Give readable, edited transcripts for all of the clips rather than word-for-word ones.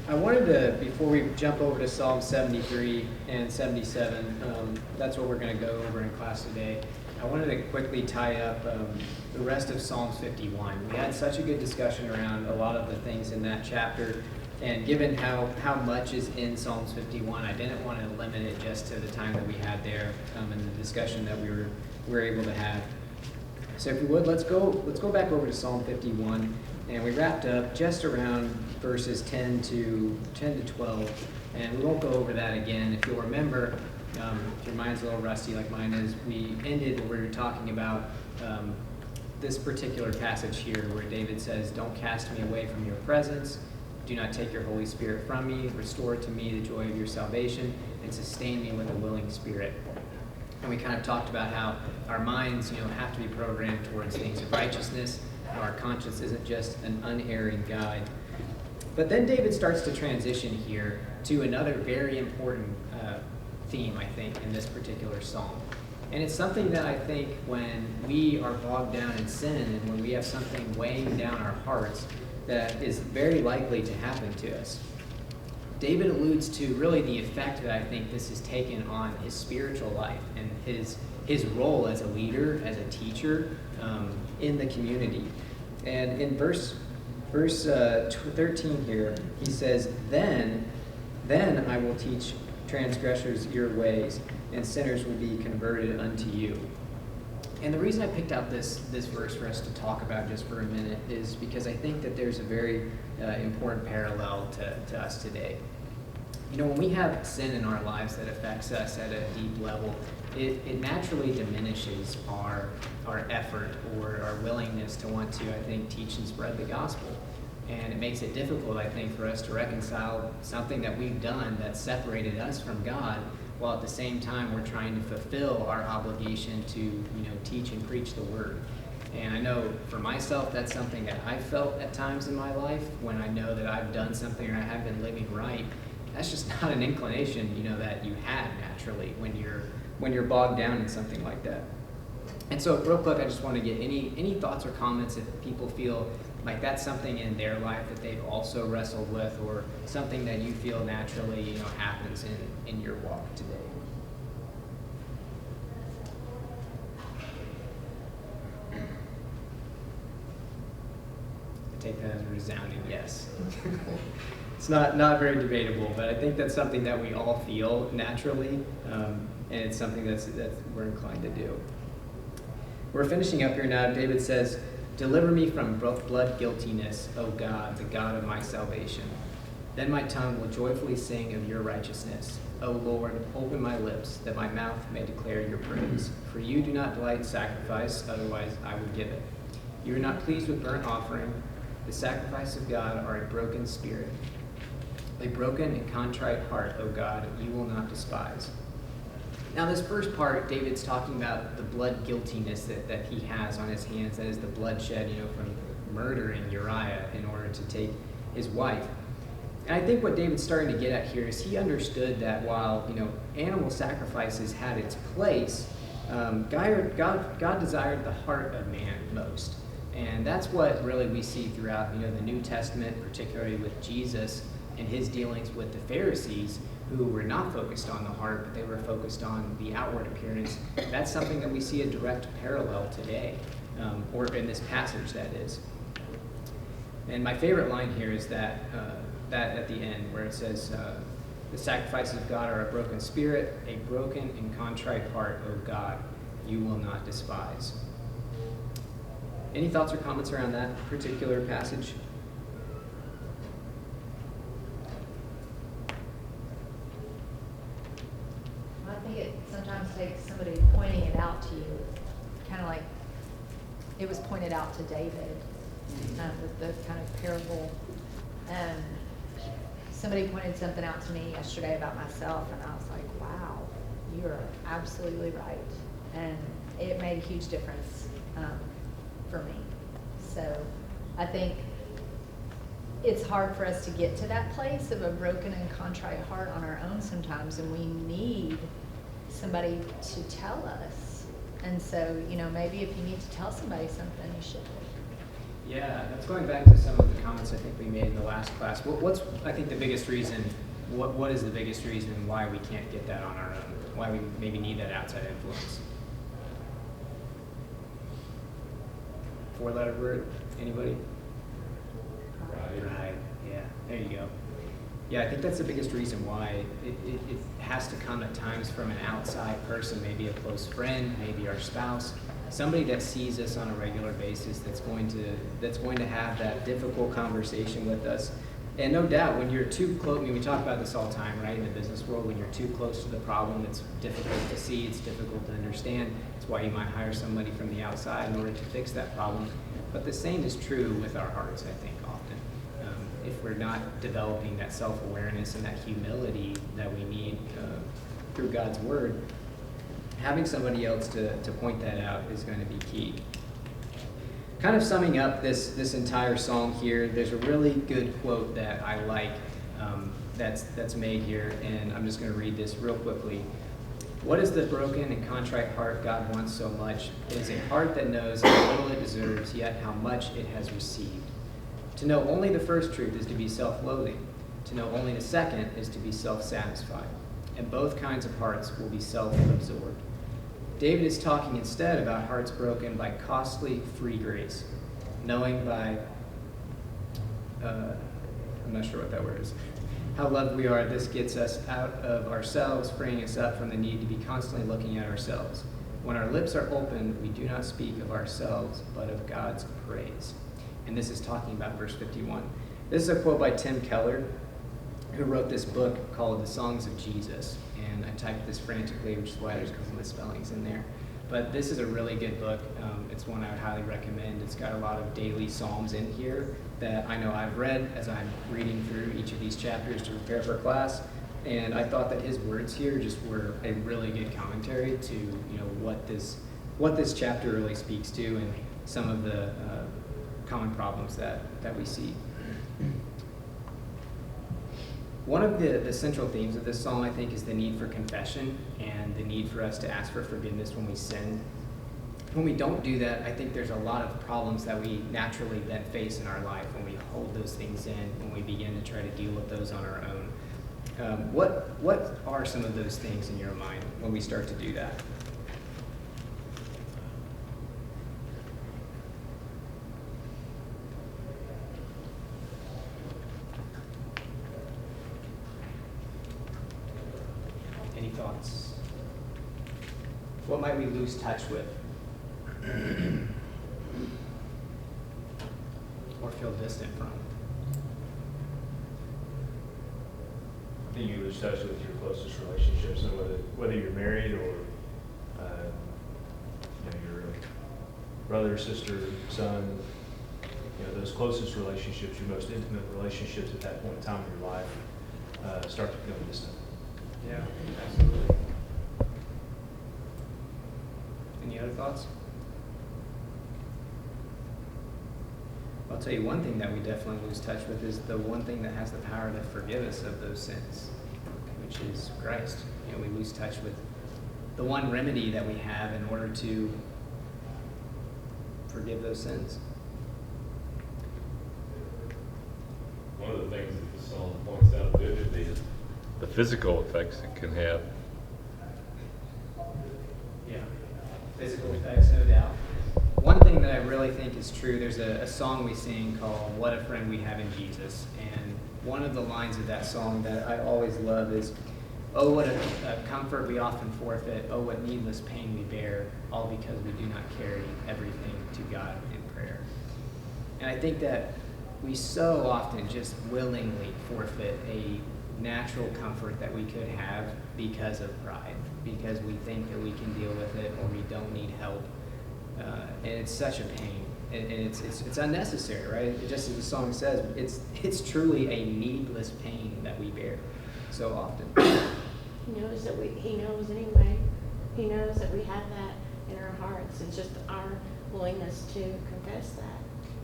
I wanted to, before we jump over to Psalm 73 and 77, that's what we're going to go over in class today. I wanted to quickly tie up the rest of Psalms 51. We had such a good discussion around a lot of the things in that chapter, and given how much is in Psalms 51, I didn't want to limit it just to the time that we had there and the discussion that we were able to have. So if you would, let's go back over to Psalm 51, and we wrapped up just around verses 10 to 12, and we won't go over that again. If you'll remember, if your mind's a little rusty like mine is, we ended where we were talking about this particular passage here where David says, "Don't cast me away from your presence. Do not take your Holy Spirit from me. Restore to me the joy of your salvation, and sustain me with a willing spirit." And we kind of talked about how our minds, have to be programmed towards things of righteousness. How our conscience isn't just an unerring guide. But then David starts to transition here to another very important theme, I think, in this particular psalm. And it's something that I think when we are bogged down in sin and when we have something weighing down our hearts, that is very likely to happen to us. David alludes to really the effect that I think this has taken on his spiritual life and his role as a leader, as a teacher in the community. And in verse 13 here, he says, Then I will teach transgressors your ways, and sinners will be converted unto you." And the reason I picked out this verse for us to talk about just for a minute is because I think that there's a very important parallel to us today. When we have sin in our lives that affects us at a deep level, it naturally diminishes our effort or our willingness to want to, I think, teach and spread the gospel. And it makes it difficult, I think, for us to reconcile something that we've done that separated us from God, while at the same time we're trying to fulfill our obligation to, teach and preach the word. And I know for myself, that's something that I've felt at times in my life when I know that I've done something or I have been living right. That's just not an inclination, that you have naturally when you're bogged down in something like that. And so real quick, I just want to get any thoughts or comments if people feel like that's something in their life that they've also wrestled with, or something that you feel naturally, happens in your walk today. I take that as a resounding yes. It's not very debatable, but I think that's something that we all feel naturally, and it's something that we're inclined to do. We're finishing up here now. David says, "Deliver me from blood guiltiness, O God, the God of my salvation. Then my tongue will joyfully sing of your righteousness. O Lord, open my lips, that my mouth may declare your praise. For you do not delight in sacrifice, otherwise I would give it. You are not pleased with burnt offering. The sacrifice of God are a broken spirit. A broken and contrite heart, O God, you will not despise." Now this first part, David's talking about the blood guiltiness that he has on his hands. That is the bloodshed, from murdering Uriah in order to take his wife. And I think what David's starting to get at here is he understood that while, animal sacrifices had its place, God desired the heart of man most. And that's what really we see throughout, the New Testament, particularly with Jesus and his dealings with the Pharisees, who were not focused on the heart, but they were focused on the outward appearance. That's something that we see a direct parallel today, or in this passage, that is. And my favorite line here is that at the end, where it says, "The sacrifices of God are a broken spirit, a broken and contrite heart, O God, you will not despise." Any thoughts or comments around that particular passage? I think it sometimes takes somebody pointing it out to you, kind of like it was pointed out to David with the kind of parable. Somebody pointed something out to me yesterday about myself, and I was like, wow, you're absolutely right. And it made a huge difference for me. So I think it's hard for us to get to that place of a broken and contrite heart on our own sometimes, and we need somebody to tell us. And so, maybe if you need to tell somebody something, you should. Yeah, that's going back to some of the comments I think we made in the last class. What's, I think, the biggest reason, what is the biggest reason why we can't get that on our own? Why we maybe need that outside influence? Four-letter word, anybody? Right, yeah, there you go. Yeah, I think that's the biggest reason why it has to come at times from an outside person, maybe a close friend, maybe our spouse, somebody that sees us on a regular basis that's going to have that difficult conversation with us. And no doubt, when you're too close, I mean, we talk about this all the time, right, in the business world, when you're too close to the problem, it's difficult to see, it's difficult to understand. That's why you might hire somebody from the outside in order to fix that problem. But the same is true with our hearts, I think, often. If we're not developing that self-awareness and that humility that we need through God's Word, having somebody else to point that out is going to be key. Kind of summing up this entire song here, there's a really good quote that I like that's made here, and I'm just going to read this real quickly. What is the broken and contrite heart God wants so much? It is a heart that knows how little it deserves, yet how much it has received. To know only the first truth is to be self-loathing. To know only the second is to be self-satisfied. And both kinds of hearts will be self-absorbed. David is talking instead about hearts broken by costly free grace, knowing by, I'm not sure what that word is, how loved we are. This gets us out of ourselves, freeing us up from the need to be constantly looking at ourselves. When our lips are open, we do not speak of ourselves, but of God's praise. And this is talking about verse 51. This is a quote by Tim Keller, who wrote this book called The Songs of Jesus. And I typed this frantically, which is why there's a couple misspellings in there. But this is a really good book. It's one I would highly recommend. It's got a lot of daily psalms in here that I know I've read as I'm reading through each of these chapters to prepare for class. And I thought that his words here just were a really good commentary to what this chapter really speaks to and some of the common problems that we see. One of the central themes of this song, I think, is the need for confession and the need for us to ask for forgiveness when we sin. When we don't do that, I think there's a lot of problems that we naturally then face in our life when we hold those things in, when we begin to try to deal with those on our own. What are some of those things in your mind when we start to do that? Any thoughts? What might we lose touch with? Or feel distant from? I think you lose touch with your closest relationships, and whether you're married or your brother, sister, son, those closest relationships, your most intimate relationships at that point in time in your life start to become distant. Yeah, absolutely. Any other thoughts? I'll tell you one thing that we definitely lose touch with is the one thing that has the power to forgive us of those sins, which is Christ. We lose touch with the one remedy that we have in order to forgive those sins. One of the things that the song points out vividly is the physical effects it can have. Yeah, physical effects, no doubt. One thing that I really think is true, there's a song we sing called What a Friend We Have in Jesus. And one of the lines of that song that I always love is, oh, what a comfort we often forfeit. Oh, what needless pain we bear, all because we do not carry everything to God in prayer. And I think that we so often just willingly forfeit a natural comfort that we could have because of pride, because we think that we can deal with it or we don't need help. And it's such a pain, and it's unnecessary, right? Just as the song says, it's truly a needless pain that we bear so often. He knows that he knows anyway. He knows that we have that in our hearts. It's just our willingness to confess that.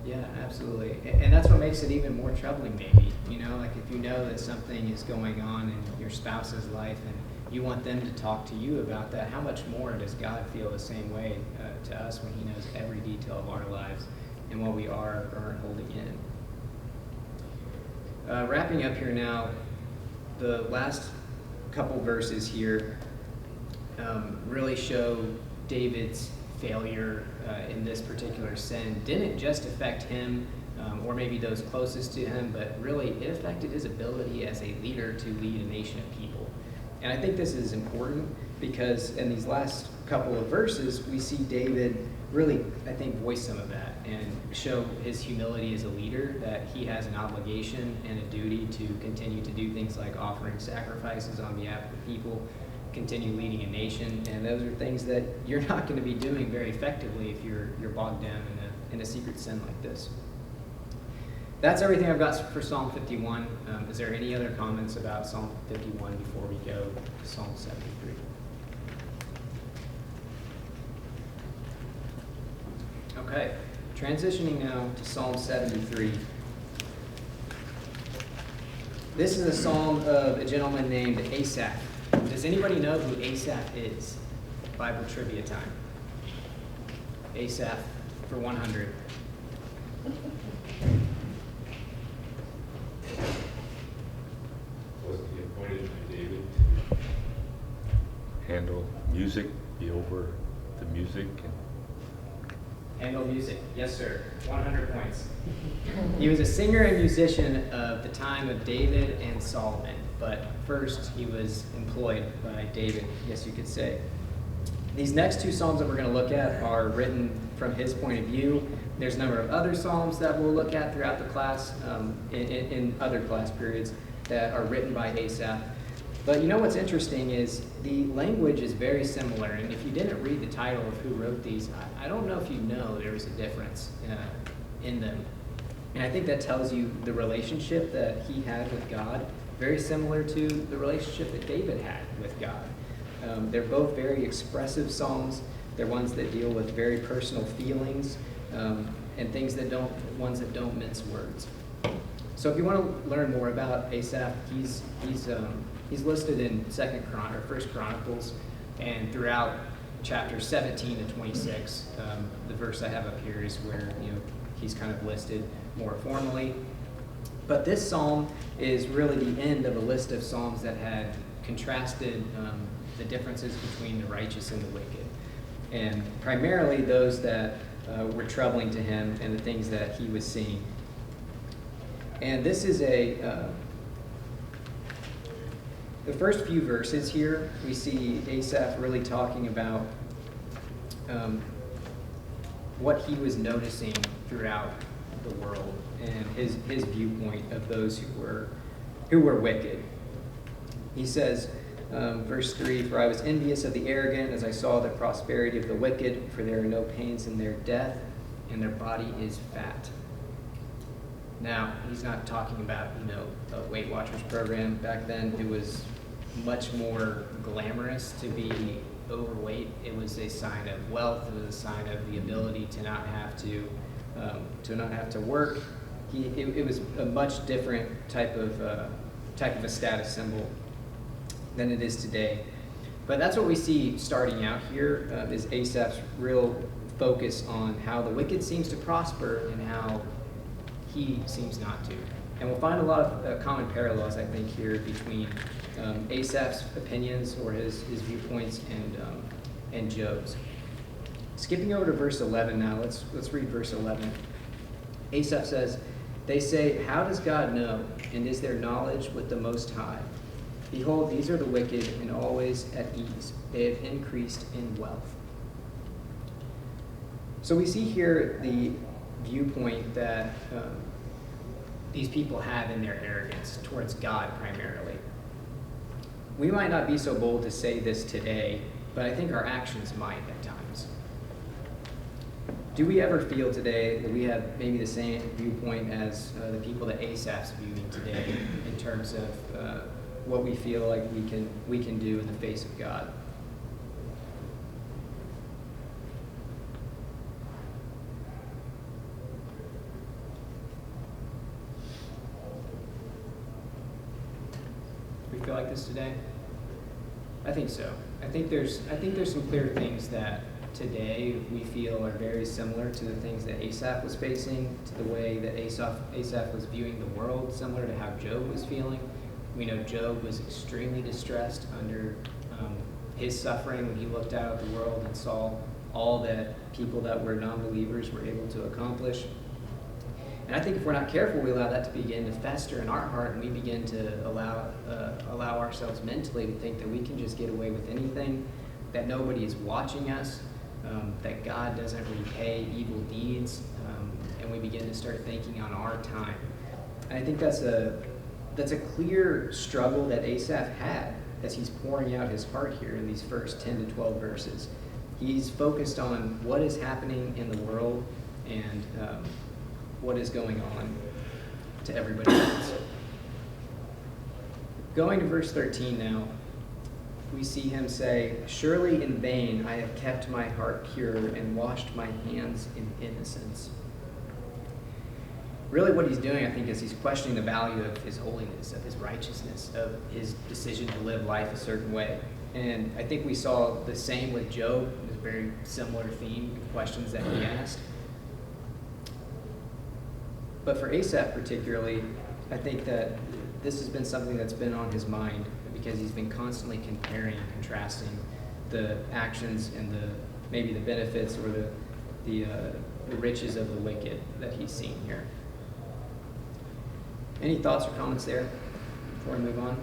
Yeah, absolutely. And that's what makes it even more troubling, maybe. Like if you know that something is going on in your spouse's life and you want them to talk to you about that, how much more does God feel the same way to us when he knows every detail of our lives and what we are or aren't holding in. Wrapping up here now, the last couple verses here really show David's failure in this particular sin didn't just affect him or maybe those closest to him, but really it affected his ability as a leader to lead a nation of people. And I think this is important because in these last couple of verses, we see David really, I think, voice some of that and show his humility as a leader, that he has an obligation and a duty to continue to do things like offering sacrifices on behalf of the people, continue leading a nation, and those are things that you're not going to be doing very effectively if you're bogged down in a secret sin like this. That's everything I've got for Psalm 51. Is there any other comments about Psalm 51 before we go to Psalm 73? Okay, transitioning now to Psalm 73. This is a psalm of a gentleman named Asaph. Does anybody know who Asaph is? Bible trivia time. Asaph for 100. Wasn't he appointed by David to handle music, be over the music? Handle music, yes sir, 100 points. He was a singer and musician of the time of David and Solomon, but first he was employed by David, I guess you could say. These next two psalms that we're going to look at are written from his point of view. There's a number of other psalms that we'll look at throughout the class, in other class periods, that are written by Asaph. But you know what's interesting is the language is very similar, and if you didn't read the title of who wrote these, I don't know if you know there was a difference in them. And I think that tells you the relationship that he had with God, very similar to the relationship that David had with God. They're both very expressive psalms. They're ones that deal with very personal feelings and things that ones that don't mince words. So if you want to learn more about Asaph, he's listed in First Chronicles, and throughout chapters 17 to 26. The verse I have up here is where he's kind of listed more formally. But this psalm is really the end of a list of psalms that had contrasted the differences between the righteous and the wicked, and primarily those that were troubling to him and the things that he was seeing. And this is the first few verses here, we see Asaph really talking about what he was noticing throughout the world and his viewpoint of those who were wicked. He says, verse 3, "For I was envious of the arrogant as I saw the prosperity of the wicked, for there are no pains in their death, and their body is fat." Now, he's not talking about, a Weight Watchers program. Back then, it was much more glamorous to be overweight. It was a sign of wealth. It was a sign of the ability to not have to work. It was a much different type of a status symbol than it is today. But that's what we see starting out here, is Asaph's real focus on how the wicked seems to prosper and how he seems not to. And we'll find a lot of common parallels, I think, here between Asaph's opinions or his viewpoints and Job's. Skipping over to verse 11 now, let's read verse 11. Asaph says, "They say, 'How does God know? And is there knowledge with the Most High? Behold, these are the wicked and always at ease. They have increased in wealth.'" So we see here the viewpoint that these people have in their arrogance towards God primarily. We might not be so bold to say this today, but I think our actions might at times. Do we ever feel today that we have maybe the same viewpoint as the people that Asaph's viewing today in terms of what we feel like we can do in the face of God? We feel like this today? I think so. I think there's some clear things that today we feel are very similar to the things that Asaph was facing, to the way that Asaph was viewing the world, similar to how Job was feeling. We know Job was extremely distressed under his suffering when he looked out at the world and saw all that people that were non-believers were able to accomplish. And I think if we're not careful, we allow that to begin to fester in our heart, and we begin to allow ourselves mentally to think that we can just get away with anything, that nobody is watching us, that God doesn't repay evil deeds, and we begin to start thinking on our time. And I think that's a clear struggle that Asaph had as he's pouring out his heart here in these first 10 to 12 verses. He's focused on what is happening in the world and what is going on to everybody else. Going to verse 13 now, we see him say, "Surely in vain I have kept my heart pure and washed my hands in innocence." Really what he's doing, I think, is he's questioning the value of his holiness, of his righteousness, of his decision to live life a certain way. And I think we saw the same with Job. It was a very similar theme, questions that he asked. But for Asaph particularly, I think that this has been something that's been on his mind because he's been constantly comparing and contrasting the actions and maybe the benefits or the riches of the wicked that he's seen here. Any thoughts or comments there before we move on?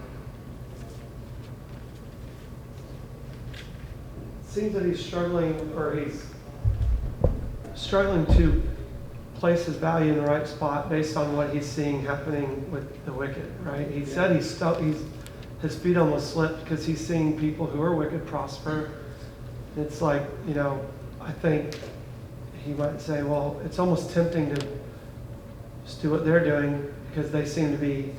It seems that he's struggling to place his value in the right spot based on what he's seeing happening with the wicked, right? He said his feet almost slipped because he's seeing people who are wicked prosper. It's like, I think he might say, well, it's almost tempting to just do what they're doing because they seem to be,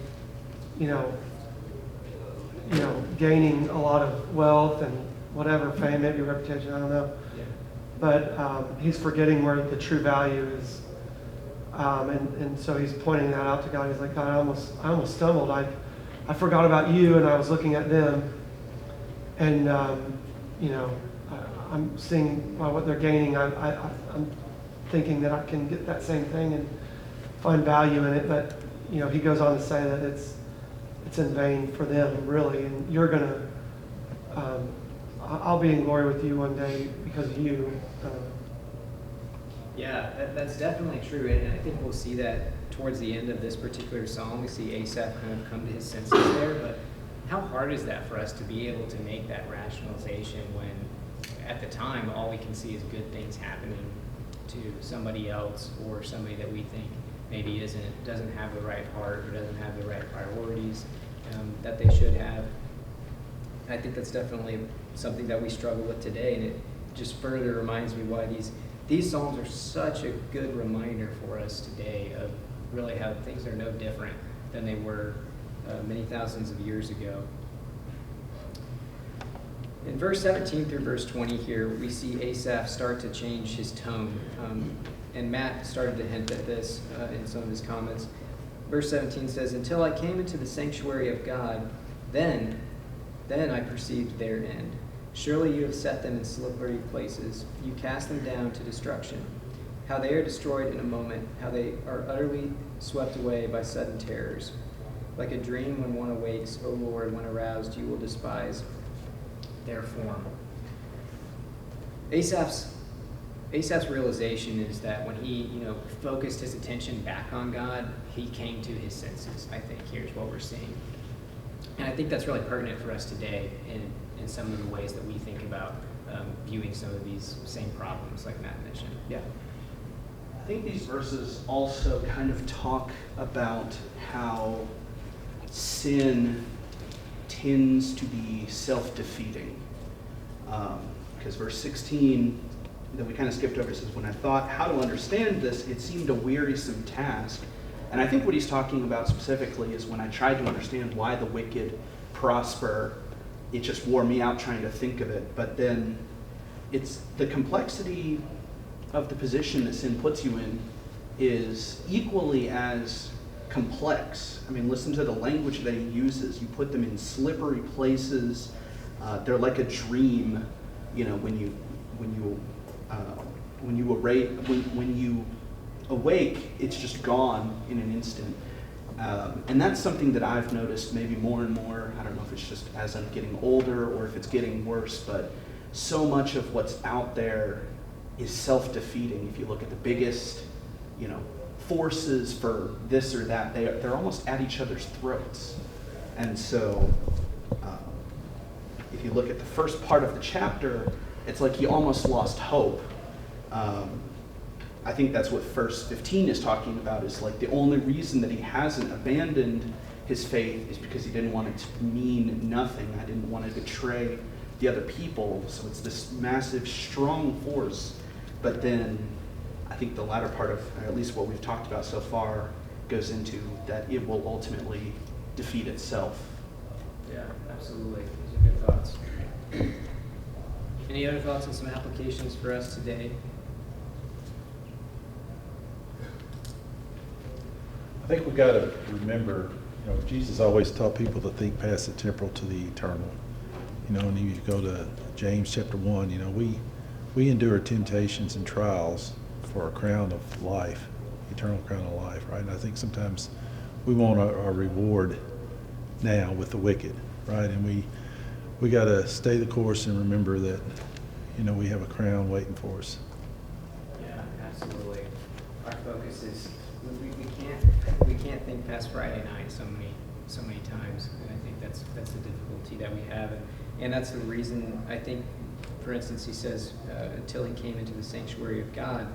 gaining a lot of wealth and whatever, fame, maybe reputation, I don't know. Yeah. But he's forgetting where the true value is. And so he's pointing that out to God. He's like, God, I almost stumbled. I forgot about you, and I was looking at them. And, I'm seeing by what they're gaining, I'm thinking that I can get that same thing and find value in it. But, he goes on to say that it's in vain for them, really. And you're going to, I'll be in glory with you one day because of you. Yeah, that's definitely true, and I think we'll see that towards the end of this particular psalm. We see Asaph kind of come to his senses there, but how hard is that for us to be able to make that rationalization when at the time all we can see is good things happening to somebody else or somebody that we think maybe doesn't have the right heart or doesn't have the right priorities that they should have. And I think that's definitely something that we struggle with today, and it just further reminds me why these psalms are such a good reminder for us today of really how things are no different than they were many thousands of years ago. In verse 17 through verse 20 here, we see Asaph start to change his tone. And Matt started to hint at this in some of his comments. Verse 17 says, "Until I came into the sanctuary of God, then I perceived their end. Surely you have set them in slippery places. You cast them down to destruction. How they are destroyed in a moment, how they are utterly swept away by sudden terrors. Like a dream when one awakes, O Lord, when aroused, you will despise their form." Asaph's realization is that when he, focused his attention back on God, he came to his senses. I think here's what we're seeing. And I think that's really pertinent for us today in some of the ways that we think about viewing some of these same problems like Matt mentioned. Yeah. I think these verses also kind of talk about how sin tends to be self-defeating. Because verse 16 that we kind of skipped over says, "When I thought how to understand this, it seemed a wearisome task." And I think what he's talking about specifically is when I tried to understand why the wicked prosper, it just wore me out trying to think of it. But then it's the complexity of the position that sin puts you in is equally as complex. I mean, listen to the language that he uses. You put them in slippery places. They're like a dream, when you when you awake, it's just gone in an instant. And that's something that I've noticed maybe more and more. I don't know if it's just as I'm getting older or if it's getting worse, but so much of what's out there is self-defeating. If you look at the biggest, forces for this or that, they're almost at each other's throats. And so if you look at the first part of the chapter, it's like he almost lost hope. I think that's what verse 15 is talking about, is like the only reason that he hasn't abandoned his faith is because he didn't want it to mean nothing. I didn't want to betray the other people. So it's this massive, strong force. But then I think the latter part of, or at least what we've talked about so far, goes into that it will ultimately defeat itself. Yeah, absolutely. Those are good thoughts. Any other thoughts on some applications for us today? I think we got to remember, Jesus always taught people to think past the temporal to the eternal. And you go to James chapter 1, we endure temptations and trials for a crown of life, eternal crown of life, right? And I think sometimes we want our reward now with the wicked, right? And we got to stay the course and remember that, we have a crown waiting for us. Yeah, absolutely. Our focus is we can't think past Friday night so many times, and I think that's the difficulty that we have, and that's the reason I think, for instance, he says until he came into the sanctuary of God,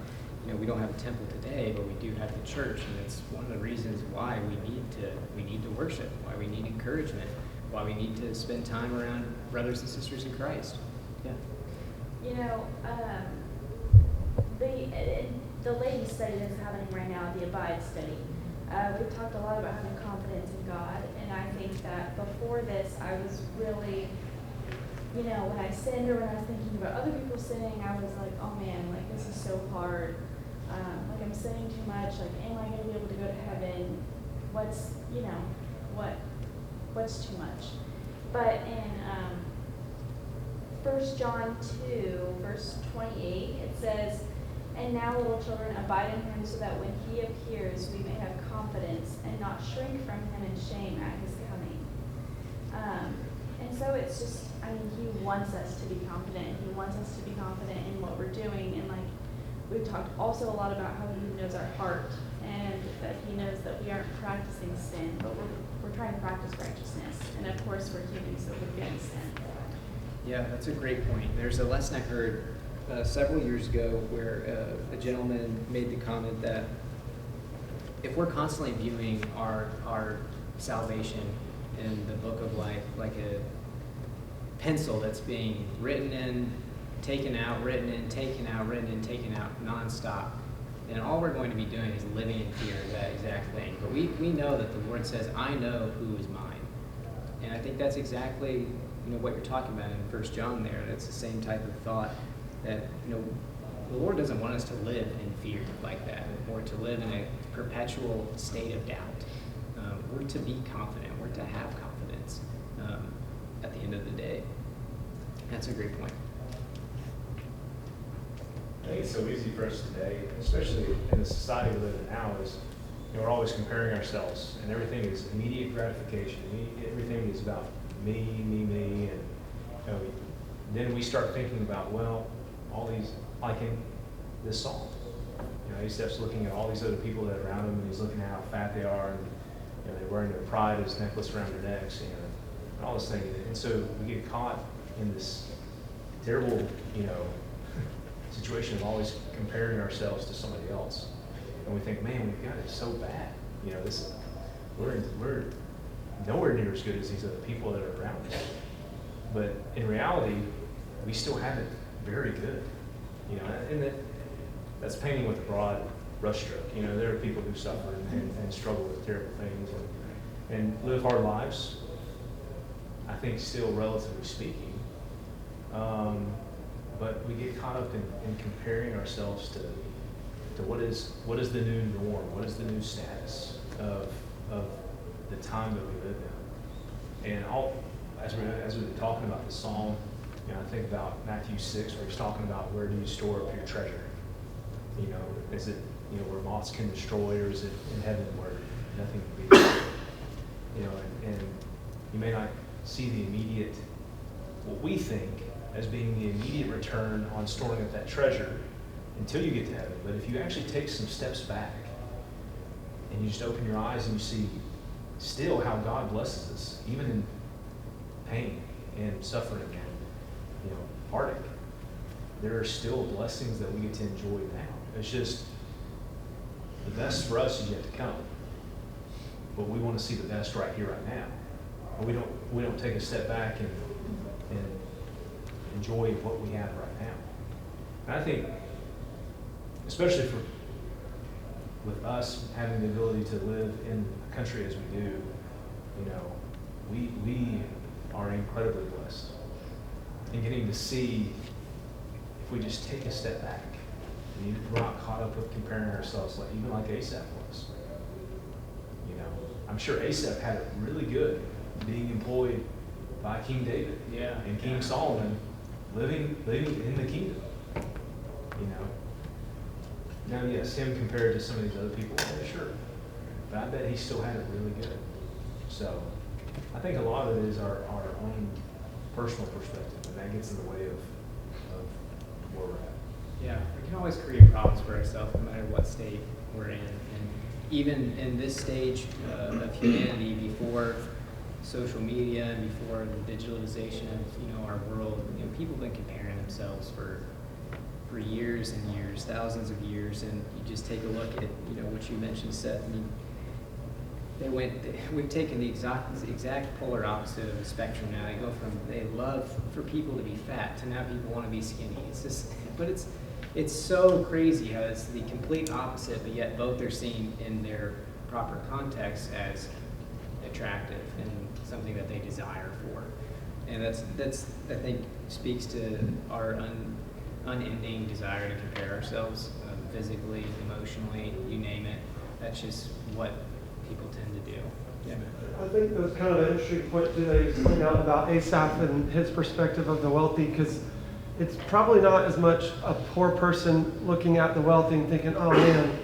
we don't have a temple today, but we do have the church, and it's one of the reasons why we need to worship, why we need encouragement, why we need to spend time around brothers and sisters in Christ. Yeah. The ladies' study that's happening right now, the Abide study, we've talked a lot about having confidence in God, and I think that before this, I was really, when I sinned or when I was thinking about other people sinning, I was like, oh man, like this is so hard. Like I'm sinning too much. Like, am I going to be able to go to heaven? What's too much? But in 1 John 2, verse 28, it says, "And now, little children, abide in him, so that when he appears, we may have confidence and not shrink from him in shame at his coming." And so it's just, he wants us to be confident. He wants us to be confident in what we're doing. And like, we've talked also a lot about how he knows our heart and that he knows that we aren't practicing sin, but we're trying to practice righteousness. And of course, we're human, so we're going to sin. Yeah, that's a great point. There's a lesson I heard several years ago where a gentleman made the comment that if we're constantly viewing our salvation in the book of life like a pencil that's being written in, taken out, written in, taken out, written in, taken out, nonstop, then all we're going to be doing is living in fear of that exact thing. But we know that the Lord says, I know who is mine. And I think that's exactly what you're talking about in 1 John there. That's the same type of thought that the Lord doesn't want us to live in fear like that, or to live in a perpetual state of doubt. We're to be confident. We're to have confidence at the end of the day. That's a great point. I think it's so easy for us today, especially in the society we live in now, is we're always comparing ourselves, and everything is immediate gratification. Everything is about me, and then we start thinking about, all these, like in this song, he steps looking at all these other people that are around him, and he's looking at how fat they are, and they're wearing their pride as necklace around their necks, and all this thing, and so we get caught in this terrible, situation of always comparing ourselves to somebody else, and we think, man, we've got it so bad, we're nowhere near as good as these other people that are around us. But in reality, we still have it very good, and that's painting with a broad brushstroke. There are people who suffer and struggle with terrible things and live hard lives, I think still relatively speaking. But we get caught up in comparing ourselves to what is the new norm, what is the new status of the time that we live in. And as we've been talking about the psalm, You know, I think about Matthew 6, where he's talking about where do you store up your treasure? You know, is it, you know, where moths can destroy, or is it in heaven where nothing can be destroyed? You know, and you may not see the immediate, what we think as being the immediate return on storing up that treasure until you get to heaven. But if you actually take some steps back and you just open your eyes and you see still how God blesses us, even in pain and suffering and, you know, heartache, there are still blessings that we get to enjoy now. It's just the best for us is yet to come. But we want to see the best right here, right now. And we don't take a step back and enjoy what we have right now. And I think, especially with us having the ability to live in a country as we do, you know, we are incredibly blessed. And getting to see, if we just take a step back, and we're not caught up with comparing ourselves like Asaph was. You know, I'm sure Asaph had it really good being employed by King David and King Solomon, living in the kingdom. You know. Now, yes, him compared to some of these other people, yeah, sure. But I bet he still had it really good. So I think a lot of it is our own personal perspective, and that gets in the way of where we're at. Yeah, we can always create problems for ourselves no matter what state we're in. And even in this stage of humanity, before social media and before the digitalization of, you know, our world, you know, people have been comparing themselves for years and years, thousands of years. And you just take a look at, you know, what you mentioned, Seth. I mean, we've taken the exact polar opposite of the spectrum now. They love for people to be fat to now people want to be skinny. It's just, but it's so crazy how it's the complete opposite, but yet both are seen in their proper context as attractive and something that they desire for. And that's I think speaks to our unending desire to compare ourselves physically, emotionally, you name it. That's just what people tend to do. Yeah. I think that was kind of an interesting point today to point out about Asaph and his perspective of the wealthy, because it's probably not as much a poor person looking at the wealthy and thinking, oh man,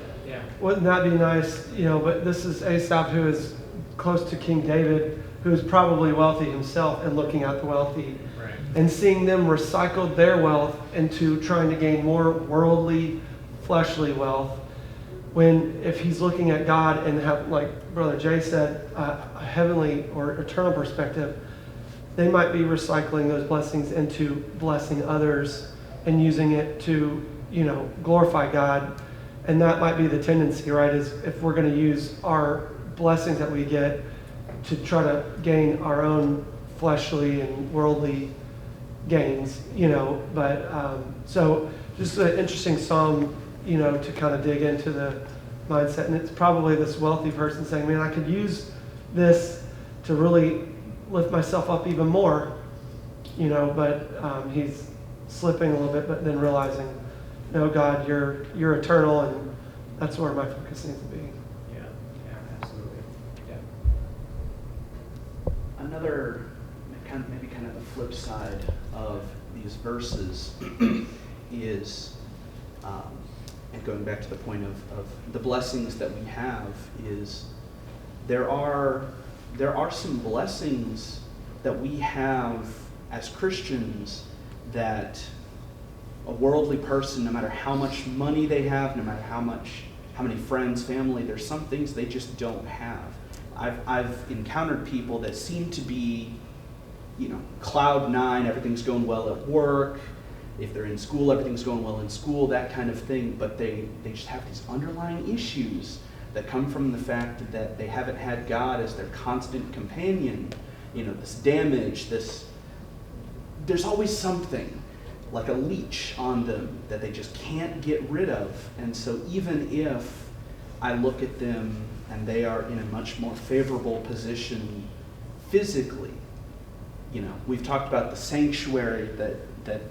wouldn't that be nice? You know, but this is Asaph, who is close to King David, who is probably wealthy himself, and looking at the wealthy and seeing them recycle their wealth into trying to gain more worldly, fleshly wealth. When if he's looking at God and have, like Brother Jay said, a heavenly or eternal perspective, they might be recycling those blessings into blessing others and using it to, you know, glorify God. And that might be the tendency, right? Is if we're going to use our blessings that we get to try to gain our own fleshly and worldly gains, you know. But so just an interesting psalm, you know, to kind of dig into the mindset. And it's probably this wealthy person saying, man, I could use this to really lift myself up even more, you know, but he's slipping a little bit, but then realizing, no, God, you're eternal, and that's where my focus needs to be. Yeah, absolutely. Yeah. Another maybe kind of the flip side of these verses is, and going back to the point of the blessings that we have, is there are some blessings that we have as Christians that a worldly person, no matter how much money they have, no matter how many friends, family, there's some things they just don't have. I've encountered people that seem to be, you know, cloud nine, everything's going well at work. If they're in school, everything's going well in school, that kind of thing. But they just have these underlying issues that come from the fact that they haven't had God as their constant companion. You know, this damage, there's always something like a leech on them that they just can't get rid of. And so even if I look at them and they are in a much more favorable position physically, you know, we've talked about the sanctuary that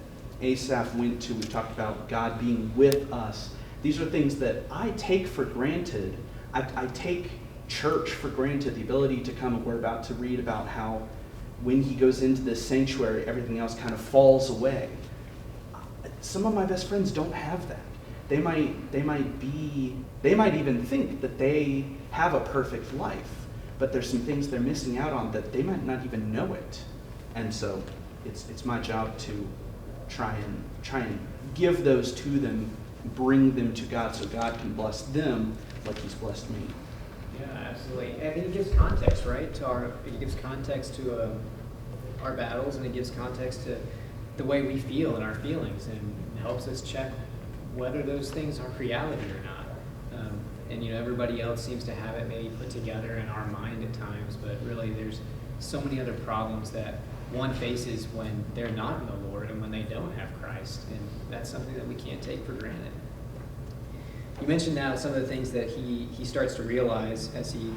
Asaph went to. We've talked about God being with us. These are things that I take for granted. I take church for granted, the ability to come, and we're about to read about how when he goes into this sanctuary, everything else kind of falls away. Some of my best friends don't have that. They might even think that they have a perfect life, but there's some things they're missing out on that they might not even know it. And so it's my job to try and give those to them, bring them to God so God can bless them like he's blessed me. Yeah, absolutely. And it gives context, right? It gives context to our battles, and it gives context to the way we feel and our feelings, and helps us check whether those things are reality or not. And everybody else seems to have it maybe put together in our mind at times, but really there's so many other problems that one faces when they're not in the Lord and when they don't have Christ, and that's something that we can't take for granted. You mentioned now some of the things that he starts to realize as he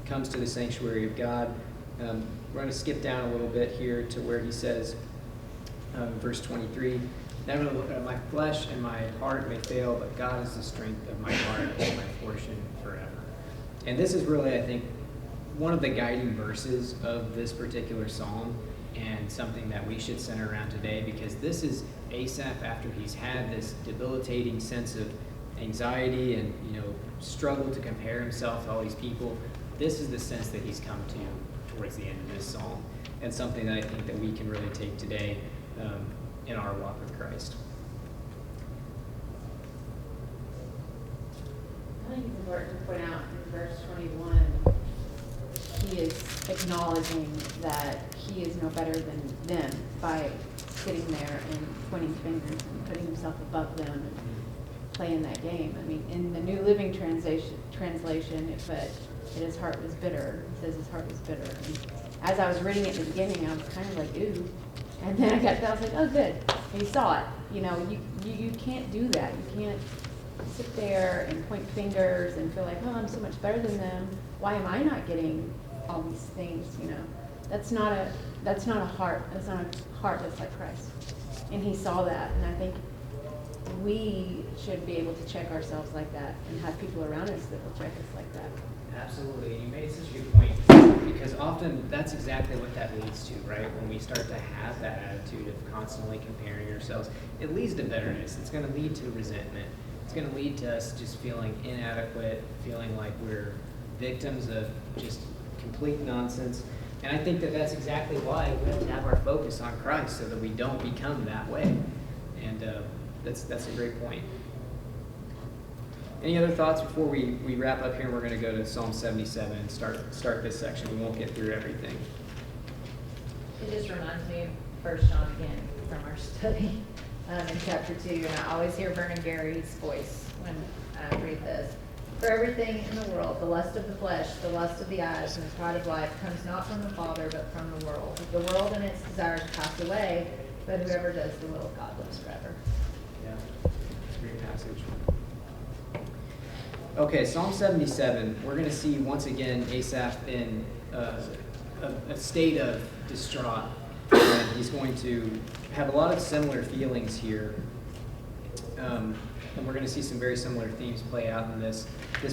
comes to the sanctuary of God. We're going to skip down a little bit here to where he says, verse 23, "Never my flesh and my heart may fail, but God is the strength of my heart and my portion forever." And this is really, I think, one of the guiding verses of this particular psalm, and something that we should center around today, because this is Asaph after he's had this debilitating sense of anxiety and struggle to compare himself to all these people. This is the sense that he's come to towards the end of this psalm, and something that I think that we can really take today in our walk with Christ. I think it's important to point out in verse 21, he is acknowledging that he is no better than them by sitting there and pointing fingers and putting himself above them and playing that game. I mean, in the New Living Translation, it said that his heart was bitter. It says his heart was bitter. And as I was reading it at the beginning, I was kind of like, ooh. And then I was like, oh, good. And he saw it. You can't do that. You can't sit there and point fingers and feel like, oh, I'm so much better than them. Why am I not getting all these things? That's not a heart. That's not a heart that's like Christ. And he saw that, and I think we should be able to check ourselves like that and have people around us that will check us like that. Absolutely. You made such a good point, because often that's exactly what that leads to, right? When we start to have that attitude of constantly comparing ourselves, it leads to bitterness. It's going to lead to resentment. It's going to lead to us just feeling inadequate, feeling like we're victims of just complete nonsense. And I think that that's exactly why we have to have our focus on Christ, so that we don't become that way. And that's a great point. Any other thoughts before we wrap up here? We're going to go to Psalm 77 and start this section. We won't get through everything. It just reminds me of 1 John again from our study in chapter 2, and I always hear Vernon Gary's voice when I read this. "For everything in the world, the lust of the flesh, the lust of the eyes, and the pride of life comes not from the Father, but from the world. The world and its desires pass away, but whoever does the will of God lives forever." Yeah, it's a great passage. Okay, Psalm 77. We're going to see once again Asaph in a state of distraught. And he's going to have a lot of similar feelings here. And we're going to see some very similar themes play out in this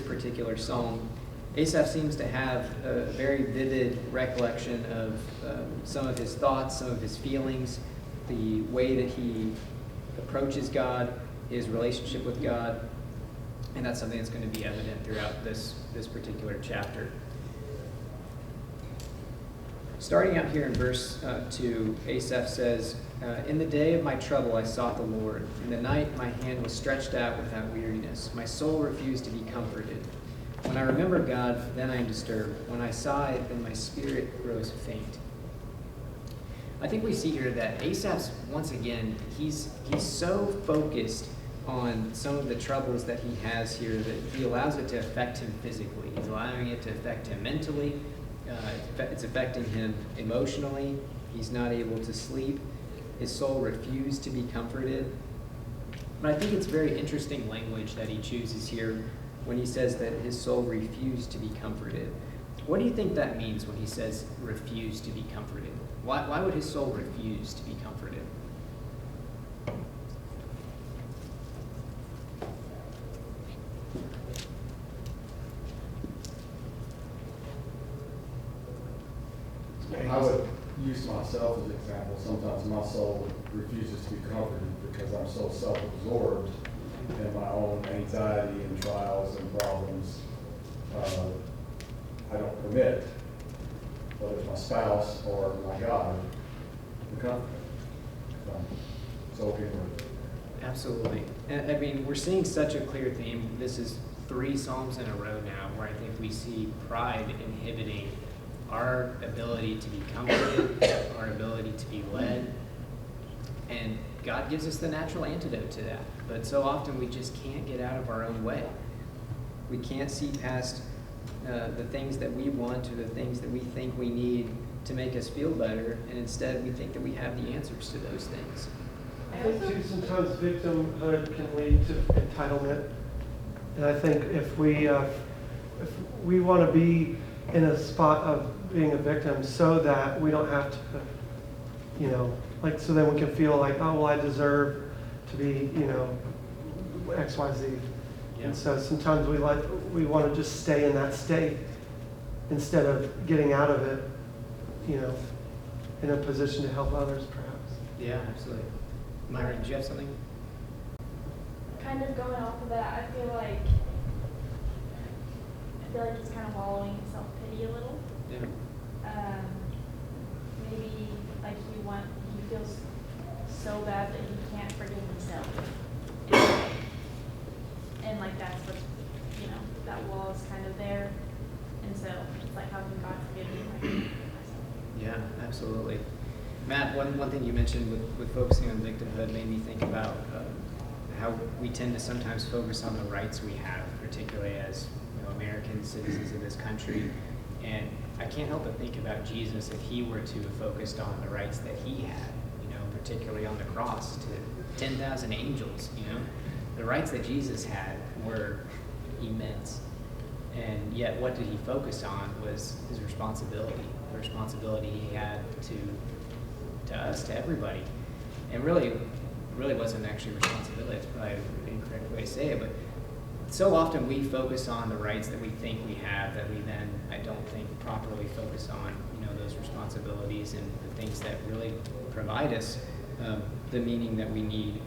particular psalm. Asaph seems to have a very vivid recollection of some of his thoughts, some of his feelings, the way that he approaches God, his relationship with God, and that's something that's going to be evident throughout this particular chapter. Starting out here in verse 2, Asaph says, "In the day of my trouble I sought the Lord. In the night my hand was stretched out without weariness. My soul refused to be comforted. When I remember God, then I am disturbed. When I sigh, then my spirit grows faint." I think we see here that Asaph's, once again, he's so focused on some of the troubles that he has here that he allows it to affect him physically. He's allowing it to affect him mentally. It's affecting him emotionally. He's not able to sleep. His soul refused to be comforted. But I think it's very interesting language that he chooses here when he says that his soul refused to be comforted. What do you think that means when he says refused to be comforted? Why would his soul refuse to be comforted? I would use myself as an example. Sometimes my soul refuses to be comforted because I'm so self-absorbed in my own anxiety and trials and problems. I don't permit, whether it's my spouse or my God, to comfort me. So inward. Absolutely. And, I mean, we're seeing such a clear theme. This is 3 Psalms in a row now where I think we see pride inhibiting our ability to be comforted, our ability to be led. And God gives us the natural antidote to that. But so often we just can't get out of our own way. We can't see past the things that we want or the things that we think we need to make us feel better. And instead we think that we have the answers to those things. I think too, sometimes victimhood can lead to entitlement. And I think if we want to be in a spot of being a victim so that we don't have to, like, so then we can feel like, oh, well, I deserve to be, X, Y, Z. Yeah. And so sometimes we want to just stay in that state instead of getting out of it, in a position to help others, perhaps. Yeah, absolutely. Myra, did you have something? Kind of going off of that, I feel like he's kind of wallowing in self-pity a little. Yeah. Maybe like he feels so bad that he can't forgive himself. And like that's what, that wall is kind of there. And so it's like, how can God forgive me if I can't forgive myself? Yeah, absolutely. Matt, one thing you mentioned with focusing on victimhood made me think about how we tend to sometimes focus on the rights we have, particularly as American citizens of this country. And I can't help but think about Jesus if he were to have focused on the rights that he had, particularly on the cross to 10,000 angels, The rights that Jesus had were immense. And yet what did he focus on was his responsibility, the responsibility he had to us, to everybody. And really wasn't actually responsibility, it's probably the incorrect way to say it, but so often we focus on the rights that we think we have that we then, I don't think, properly focus on, those responsibilities and the things that really provide us the meaning that we need.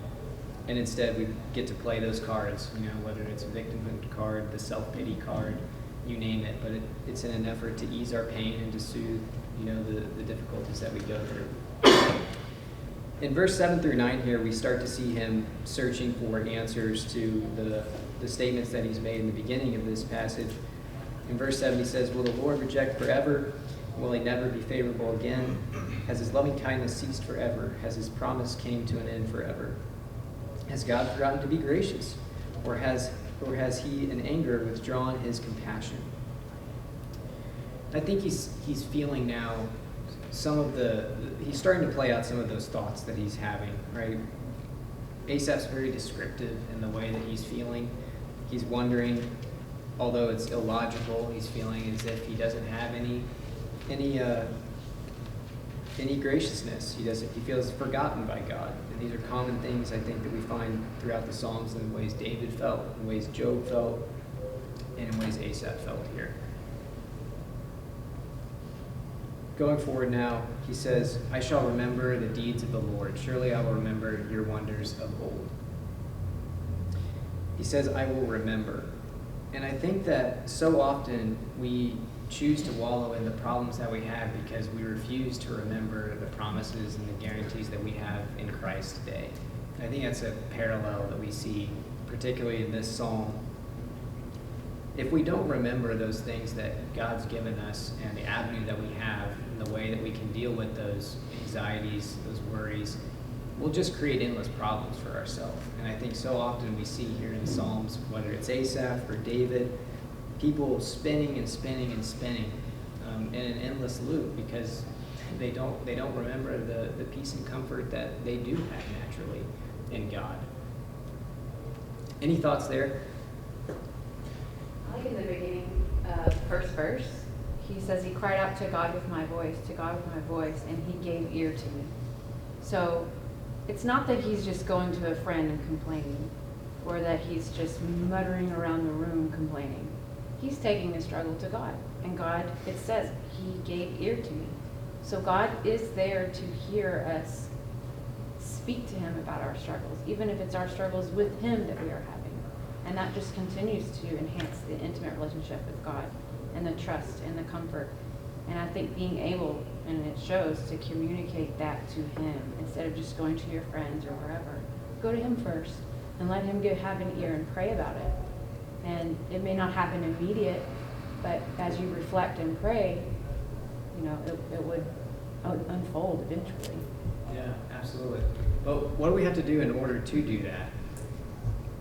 And instead we get to play those cards, whether it's a victimhood card, the self-pity card, you name it, but it's in an effort to ease our pain and to soothe, the difficulties that we go through. In verse 7 through 9 here, we start to see him searching for answers to the statements that he's made in the beginning of this passage. In verse 7 he says, "Will the Lord reject forever? Will he never be favorable again? Has his loving kindness ceased forever? Has his promise came to an end forever? Has God forgotten to be gracious? Or has he in anger withdrawn his compassion?" I think he's feeling now he's starting to play out some of those thoughts that he's having, right? Asaph's very descriptive in the way that he's feeling. He's wondering, although it's illogical, he's feeling as if he doesn't have any graciousness. He feels forgotten by God. And these are common things I think that we find throughout the Psalms in ways David felt, in ways Job felt, and in ways Asaph felt here. Going forward now, he says, "I shall remember the deeds of the Lord. Surely I will remember your wonders of old." He says, "I will remember." And I think that so often we choose to wallow in the problems that we have because we refuse to remember the promises and the guarantees that we have in Christ today. And I think that's a parallel that we see, particularly in this psalm. If we don't remember those things that God's given us and the avenue that we have and the way that we can deal with those anxieties, those worries, we'll just create endless problems for ourselves. And I think so often we see here in the Psalms, whether it's Asaph or David, people spinning and spinning and spinning in an endless loop because they don't remember the peace and comfort that they do have naturally in God. Any thoughts there? I like in the beginning, first verse, he says, "He cried out to God with my voice, and he gave ear to me." So it's not that he's just going to a friend and complaining, or that he's just muttering around the room complaining. He's taking the struggle to God. And God, it says, he gave ear to me. So God is there to hear us speak to him about our struggles, even if it's our struggles with him that we are having. And that just continues to enhance the intimate relationship with God and the trust and the comfort. And I think being able, and it shows, to communicate that to him instead of just going to your friends or wherever. Go to him first and let him have an ear and pray about it. And it may not happen immediate, but as you reflect and pray, you know, it would unfold eventually. Yeah, absolutely. But what do we have to do in order to do that?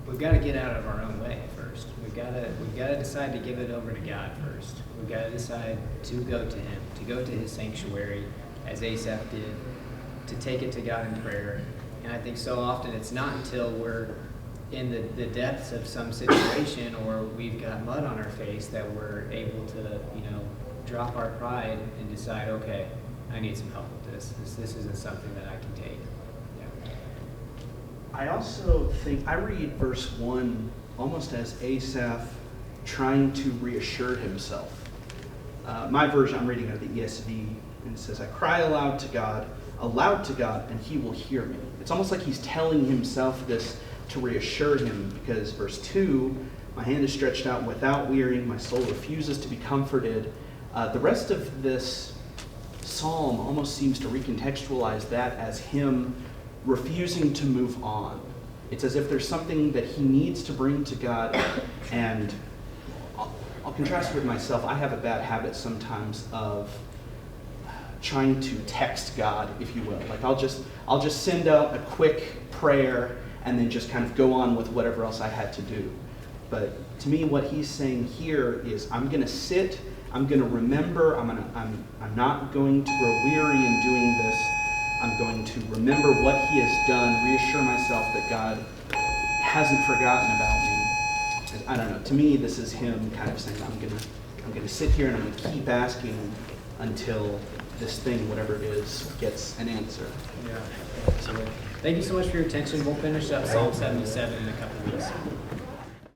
We've got to get out of our own way first. We've got to decide to give it over to God first. We've got to decide to go to him, to go to his sanctuary, as Asaph did, to take it to God in prayer. And I think so often it's not until we're in the depths of some situation or we've got mud on our face that we're able to, drop our pride and decide, okay, I need some help with this. This isn't something that I can take. Yeah. I also think I read verse 1 almost as Asaph trying to reassure himself. My version, I'm reading out of the ESV, and it says, I cry aloud to God, and he will hear me. It's almost like he's telling himself this to reassure him, because verse 2, my hand is stretched out without wearying, my soul refuses to be comforted. The rest of this psalm almost seems to recontextualize that as him refusing to move on. It's as if there's something that he needs to bring to God, and I'll contrast it with myself. I have a bad habit sometimes of trying to text God, if you will. Like I'll just send out a quick prayer and then just kind of go on with whatever else I had to do. But to me, what he's saying here is, I'm going to sit, I'm going to remember, I'm not going to grow weary in doing this. I'm going to remember what he has done, reassure myself that God hasn't forgotten about me. And I don't know, to me, this is him kind of saying, I'm going to sit here and I'm going to keep asking until this thing, whatever it is, gets an answer. Yeah. Absolutely. Thank you so much for your attention. We'll finish up Psalm 77 in a couple weeks.